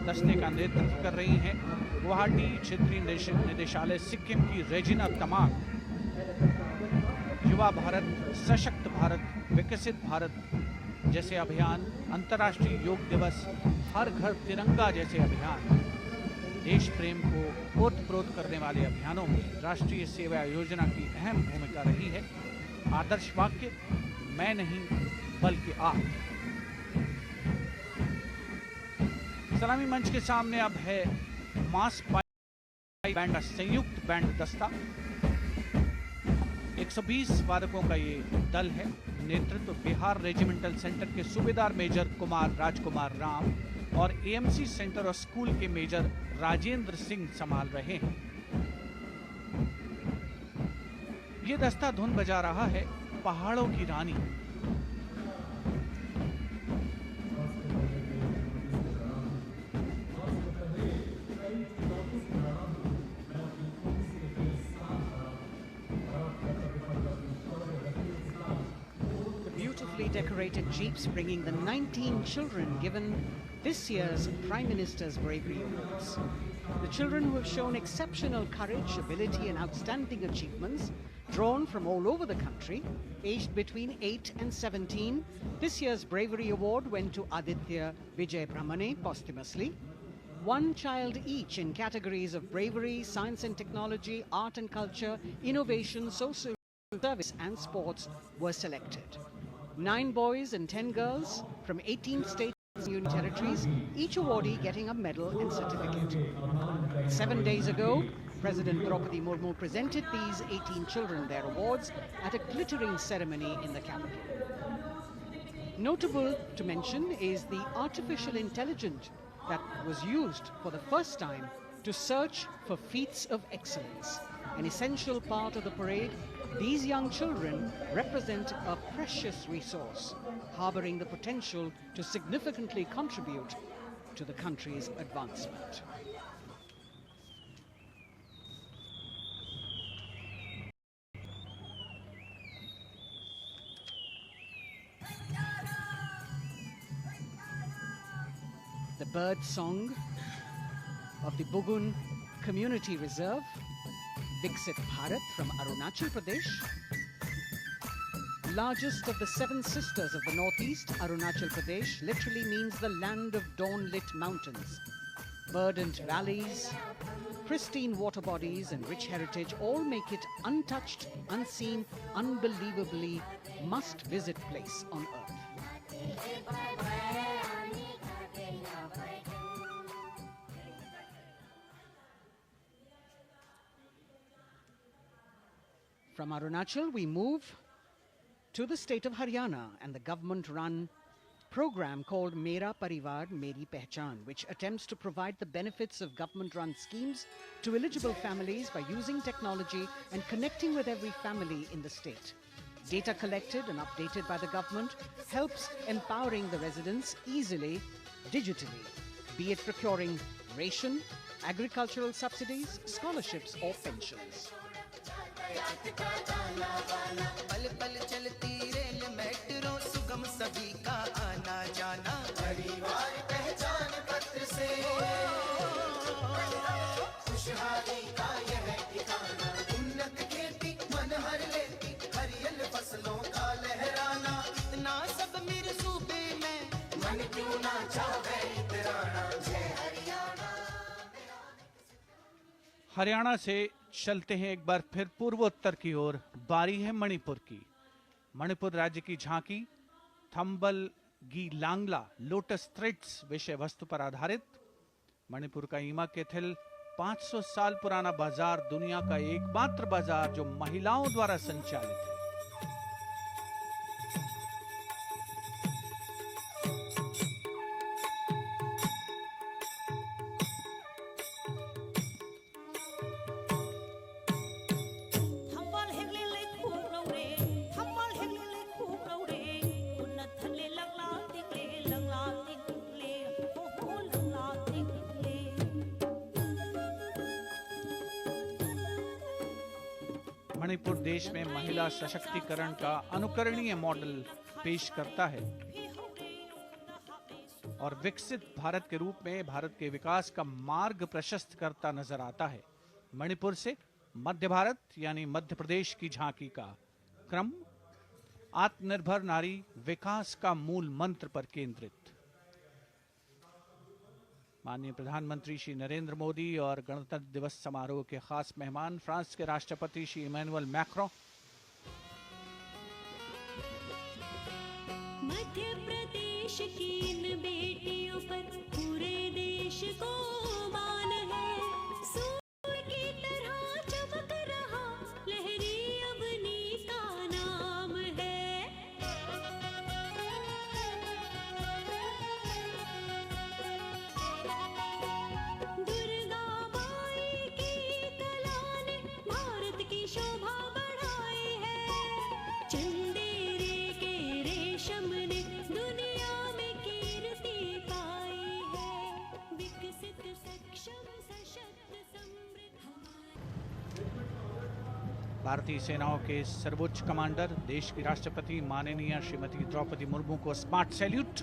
दस्ते का नेतृत्व कर रही हैं गुवाहाटी क्षेत्रीय निदेशालय सिक्किम की रेजिना तमांग। युवा भारत, सशक्त भारत, विकसित भारत जैसे अभियान, अंतर्राष्ट्रीय योग दिवस, हर घर तिरंगा जैसे अभियान, देश प्रेम को ओतप्रोत करने वाले अभियानों में राष्ट्रीय सेवा योजना की अहम भूमिका रही है। आदर्श वाक्य, मैं नहीं बल्कि आप। सलामी मंच के सामने अब है मास पाई बैंड का संयुक्त बैंड दस्ता। 120 वादकों का ये दल है। नेतृत्व बिहार रेजिमेंटल सेंटर के सूबेदार मेजर कुमार राजकुमार राम और एएमसी सेंटर और स्कूल के मेजर राजेंद्र सिंह संभाल रहे हैं। ये दस्ता धुन बजा रहा है पहाड़ों की रानी। Decorated jeeps bringing the 19 children given this year's Prime Minister's Bravery Awards. The children who have shown exceptional courage, ability and outstanding achievements, drawn from all over the country, aged between 8 and 17. This year's Bravery Award went to Aditya Vijay Brahmane posthumously. One child each in categories of bravery, science and technology, art and culture, innovation, social service and sports were selected. 9 boys and 10 girls from 18 states and union territories, each awardee getting a medal and certificate. 7 days ago, President Draupadi Murmu presented these 18 children their awards at a glittering ceremony in the capital. Notable to mention is the artificial intelligence that was used for the first time to search for feats of excellence. An essential part of the parade, these young children represent a precious resource, harboring the potential to significantly contribute to the country's advancement. The bird song of the Bugun Community Reserve, Viksit Bharat from Arunachal Pradesh. Largest of the 7 sisters of the Northeast, Arunachal Pradesh literally means the land of dawn-lit mountains. Verdant valleys, pristine water bodies and rich heritage all make it untouched, unseen, unbelievably must-visit place on earth. From Arunachal, we move to the state of Haryana and the government-run program called Mera Parivar Meri Pehchan, which attempts to provide the benefits of government-run schemes to eligible families by using technology and connecting with every family in the state. Data collected and updated by the government helps empowering the residents easily, digitally, be it procuring ration, agricultural subsidies, scholarships or pensions. पल पल चलती rail metro सुगम सभी का आना जाना परिवार पहचान पत्र से खुशहाली का यह ठिकाना उन्नत खेती मन हर लेती हरियल फसलों का लहराना इतना सब मेरे सूबे में मन क्यों ना चाहे इतराना जय हरियाणा। हरियाणा से चलते हैं एक बार फिर पूर्वोत्तर की ओर। बारी है मणिपुर की। मणिपुर राज्य की झांकी थंबल गी लांगला लोटस थ्रेड्स विषय वस्तु पर आधारित। मणिपुर का ईमा केथिल 500 साल पुराना बाजार, दुनिया का एकमात्र बाजार जो महिलाओं द्वारा संचालित है। मणिपुर देश में महिला सशक्तिकरण का अनुकरणीय मॉडल पेश करता है और विकसित भारत के रूप में भारत के विकास का मार्ग प्रशस्त करता नजर आता है। मणिपुर से मध्य भारत यानी मध्य प्रदेश की झांकी का क्रम आत्मनिर्भर नारी विकास का मूल मंत्र पर केंद्रित। माननीय प्रधानमंत्री श्री नरेंद्र मोदी और गणतंत्र दिवस समारोह के खास मेहमान फ्रांस के राष्ट्रपति श्री इमैनुअल मैक्रों। मध्य प्रदेश की इन बेटियों पर पूरे देश को मान है। सूर्य की तरह चमक रहा लहरी अवनी का नाम है। दुर्गा माई की कला ने भारत की शोभा बढ़ाई है। चंदेरे के रेशम ने दुनिया में कीर्ति पाई है। विकसित सक्षम सशक्त समृद्ध भारतीय सेनाओं के सर्वोच्च कमांडर देश की राष्ट्रपति माननीय श्रीमती द्रौपदी मुर्मू को स्मार्ट सैल्यूट।